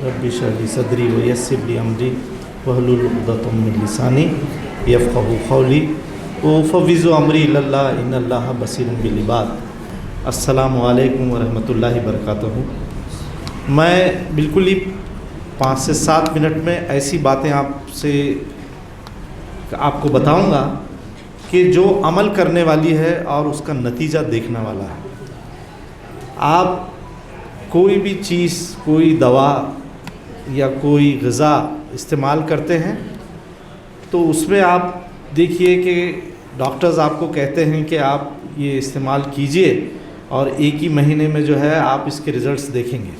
Rabbi इश्रह ली सदरी व यस्सिर ली अमरी वहलुल उक़दतम मिन लिसानी यफ़क़हू क़ौली व उफ़व्विज़ु अमरी इलल्लाह इन्नल्लाह बसीरुम बिल इबाद। अस्सलामु अलैकुम व रहमतुल्लाहि व बरकातुहू। मैं बिल्कुल ही 5 से 7 मिनट में ऐसी बातें आपको बताऊंगा कि जो अमल करने वाली है और उसका नतीजा देखने वाला है। आप कोई भी चीज़, कोई दवा या कोई ग़िज़ा इस्तेमाल करते हैं तो उसमें आप देखिए कि डॉक्टर्स आपको कहते हैं कि आप ये इस्तेमाल कीजिए और एक ही महीने में जो है आप इसके रिज़ल्ट्स देखेंगे।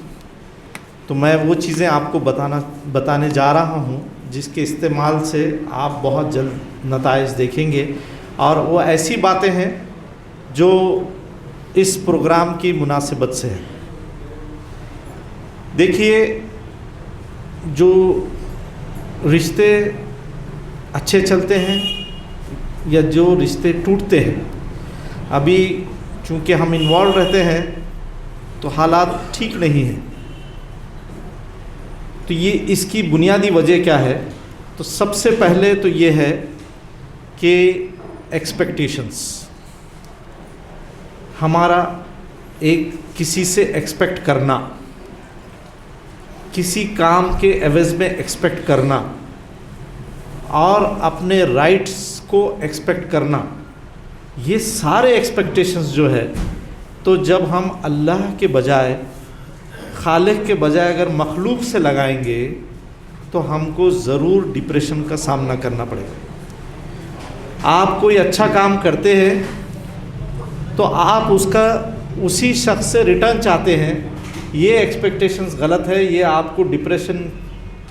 तो मैं वो चीज़ें आपको बताने जा रहा हूँ जिसके इस्तेमाल से आप बहुत जल्द नताइज देखेंगे, और वो ऐसी बातें हैं जो इस प्रोग्राम की मुनासिबत से है। देखिए, जो रिश्ते अच्छे चलते हैं या जो रिश्ते टूटते हैं, अभी चूँकि हम इन्वॉल्व रहते हैं तो हालात ठीक नहीं हैं। तो ये इसकी बुनियादी वजह क्या है? तो सबसे पहले तो ये है कि एक्सपेक्टेशंस। हमारा एक किसी से एक्सपेक्ट करना, किसी काम के एवज़ में एक्सपेक्ट करना और अपने राइट्स को एक्सपेक्ट करना, ये सारे एक्सपेक्टेशंस जो है, तो जब हम अल्लाह के बजाय, खालिक के बजाय अगर मखलूक से लगाएंगे तो हमको ज़रूर डिप्रेशन का सामना करना पड़ेगा। आप कोई अच्छा काम करते हैं तो आप उसका उसी शख्स से रिटर्न चाहते हैं, ये एक्सपेक्टेशंस गलत है, ये आपको डिप्रेशन,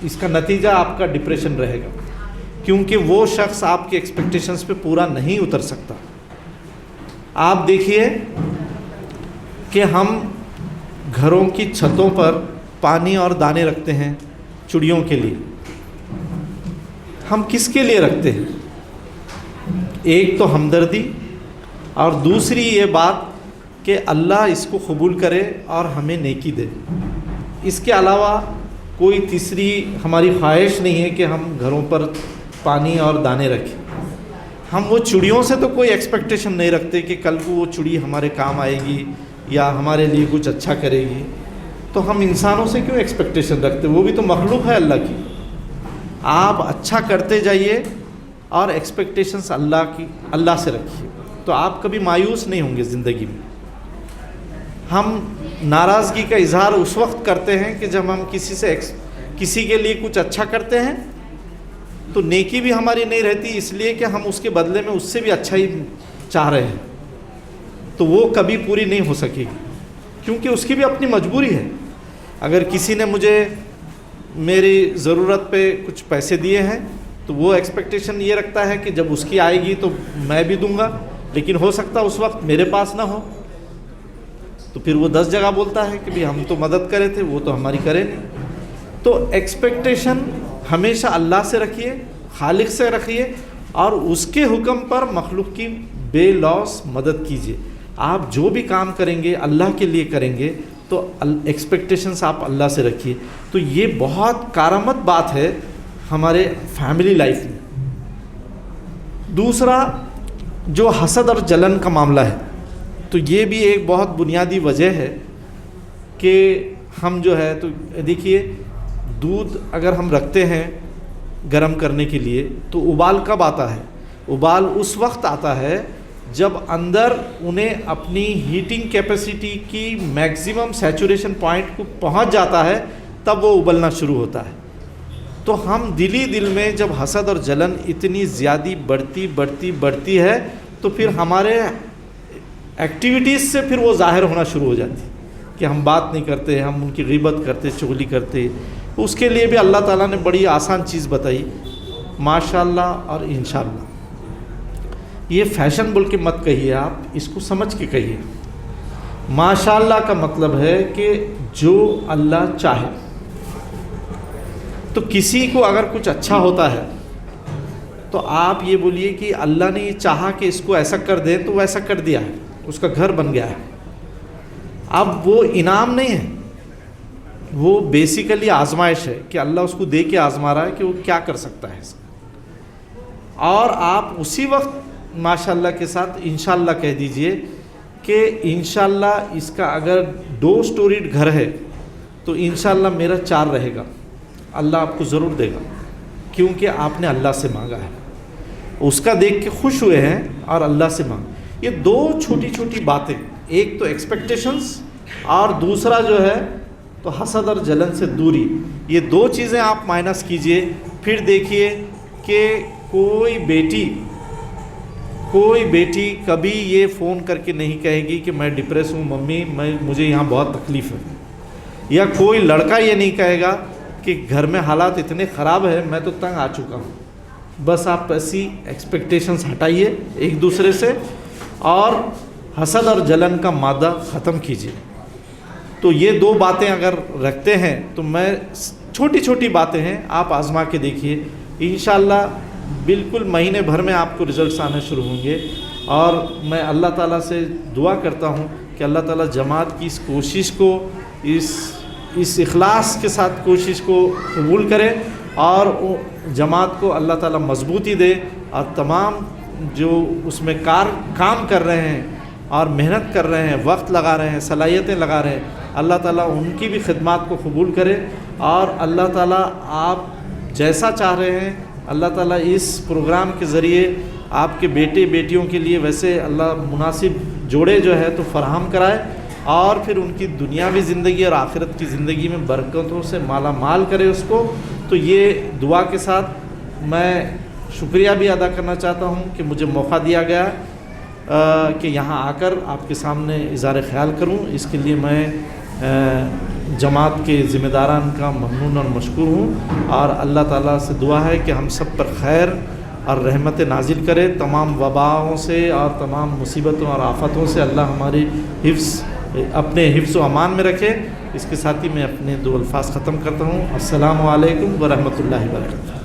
इसका नतीजा आपका डिप्रेशन रहेगा, क्योंकि वो शख्स आपके एक्सपेक्टेशंस पे पूरा नहीं उतर सकता। आप देखिए कि हम घरों की छतों पर पानी और दाने रखते हैं चिड़ियों के लिए। हम किसके लिए रखते हैं? एक तो हमदर्दी, और दूसरी ये बात कि अल्लाह इसको कबूल करे और हमें नेकी दे। इसके अलावा कोई तीसरी हमारी ख्वाहिश नहीं है कि हम घरों पर पानी और दाने रखें। हम वो चिड़ियों से तो कोई एक्सपेक्टेशन नहीं रखते कि कल को वो चिड़ी हमारे काम आएगी या हमारे लिए कुछ अच्छा करेगी। तो हम इंसानों से क्यों एक्सपेक्टेशन रखते? वो भी तो मखलूक है अल्लाह की। आप अच्छा करते जाइए और एक्सपेक्टेशंस अल्लाह से रखिए, तो आप कभी मायूस नहीं होंगे ज़िंदगी में। हम नाराज़गी का इजहार उस वक्त करते हैं कि जब हम किसी के लिए कुछ अच्छा करते हैं तो नेकी भी हमारी नहीं रहती, इसलिए कि हम उसके बदले में उससे भी अच्छा ही चाह रहे हैं, तो वो कभी पूरी नहीं हो सकेगी, क्योंकि उसकी भी अपनी मजबूरी है। अगर किसी ने मुझे मेरी ज़रूरत पे कुछ पैसे दिए हैं तो वो एक्सपेक्टेशन ये रखता है कि जब उसकी आएगी तो मैं भी दूंगा, लेकिन हो सकता उस वक्त मेरे पास ना हो, तो फिर वो 10 जगह बोलता है कि भाई हम तो मदद करे थे, वो तो हमारी करे नहीं। तो एक्सपेक्टेशन हमेशा अल्लाह से रखिए, खालिक से रखिए, और उसके हुक्म पर मखलूक की बेलौस मदद कीजिए। आप जो भी काम करेंगे अल्लाह के लिए करेंगे, तो एक्सपेक्टेशंस आप अल्लाह से रखिए। तो ये बहुत कारामद बात है हमारे फैमिली लाइफ में। दूसरा, जो हसद और जलन का मामला है, तो ये भी एक बहुत बुनियादी वजह है कि हम जो है, तो देखिए, दूध अगर हम रखते हैं गर्म करने के लिए तो उबाल कब आता है? उबाल उस वक्त आता है जब अंदर उन्हें अपनी हीटिंग कैपेसिटी की मैक्सिमम सैचुरेशन पॉइंट को पहुंच जाता है, तब वो उबलना शुरू होता है। तो हम दिल में जब हसद और जलन इतनी ज़्यादा बढ़ती है तो फिर हमारे एक्टिविटीज़ से फिर वो ज़ाहिर होना शुरू हो जाती है कि हम बात नहीं करते, हम उनकी ग़ीबत करते, चुगली करते। उसके लिए भी अल्लाह ताला ने बड़ी आसान चीज़ बताई, माशाअल्लाह और इंशाअल्लाह। ये फैशन बोल के मत कहिए, आप इसको समझ के कहिए। माशाअल्लाह का मतलब है कि जो अल्लाह चाहे। तो किसी को अगर कुछ अच्छा होता है तो आप ये बोलिए कि अल्लाह ने ये चाहा कि इसको ऐसा कर दे, तो वैसा कर दिया है, उसका घर बन गया है। अब वो इनाम नहीं है, وہ بیسیکلی آزمائش ہے کہ اللہ اس کو دے کے آزما رہا ہے کہ وہ کیا کر سکتا ہے اس کا، اور آپ اسی وقت ماشاءاللہ کے ساتھ انشاءاللہ کہہ دیجئے کہ انشاءاللہ اس کا اگر 2 سٹوریڈ گھر ہے تو انشاءاللہ میرا 4 رہے گا، اللہ آپ کو ضرور دے گا، کیونکہ آپ نے اللہ سے مانگا ہے، اس کا دیکھ کے خوش ہوئے ہیں اور اللہ سے مانگا۔ یہ 2 چھوٹی چھوٹی باتیں، ایک تو ایکسپیکٹیشنز اور دوسرا جو ہے تو حسد اور جلن سے دوری، یہ 2 چیزیں آپ مائنس کیجئے، پھر دیکھیے کہ کوئی بیٹی کبھی یہ فون کر کے نہیں کہے گی کہ میں ڈپریس ہوں ممی، مجھے یہاں بہت تکلیف ہے، یا کوئی لڑکا یہ نہیں کہے گا کہ گھر میں حالات اتنے خراب ہیں میں تو تنگ آ چکا ہوں۔ بس آپ ایسی ایکسپیکٹیشنز ہٹائیے ایک دوسرے سے اور حسد اور جلن کا مادہ ختم کیجیے۔ تو یہ 2 باتیں اگر رکھتے ہیں تو میں چھوٹی چھوٹی باتیں ہیں، آپ آزما کے دیکھیے، انشاءاللہ بالکل مہینے بھر میں آپ کو رزلٹس آنے شروع ہوں گے۔ اور میں اللہ تعالیٰ سے دعا کرتا ہوں کہ اللہ تعالیٰ جماعت کی اس کوشش کو، اس اخلاص کے ساتھ کوشش کو قبول کرے اور جماعت کو اللہ تعالیٰ مضبوطی دے، اور تمام جو اس میں کام کر رہے ہیں اور محنت کر رہے ہیں، وقت لگا رہے ہیں، صلاحیتیں لگا رہے ہیں، اللہ تعالیٰ ان کی بھی خدمات کو قبول کرے، اور اللہ تعالیٰ آپ جیسا چاہ رہے ہیں اللہ تعالیٰ اس پروگرام کے ذریعے آپ کے بیٹے بیٹیوں کے لیے ویسے اللہ مناسب جوڑے جو ہے تو فراہم کرائے، اور پھر ان کی دنیاوی زندگی اور آخرت کی زندگی میں برکتوں سے مالا مال کرے اس کو۔ تو یہ دعا کے ساتھ میں شکریہ بھی ادا کرنا چاہتا ہوں کہ مجھے موقع دیا گیا کہ یہاں آ کر آپ کے سامنے اظہار خیال کروں، اس کے لیے میں جماعت کے ذمہ داران کا ممنون اور مشکور ہوں، اور اللہ تعالیٰ سے دعا ہے کہ ہم سب پر خیر اور رحمت نازل کرے، تمام وباؤں سے اور تمام مصیبتوں اور آفتوں سے اللہ ہماری اپنے حفظ و امان میں رکھے۔ اس کے ساتھ ہی میں اپنے 2 الفاظ ختم کرتا ہوں۔ السلام علیکم ورحمۃ اللہ وبرکاتہ۔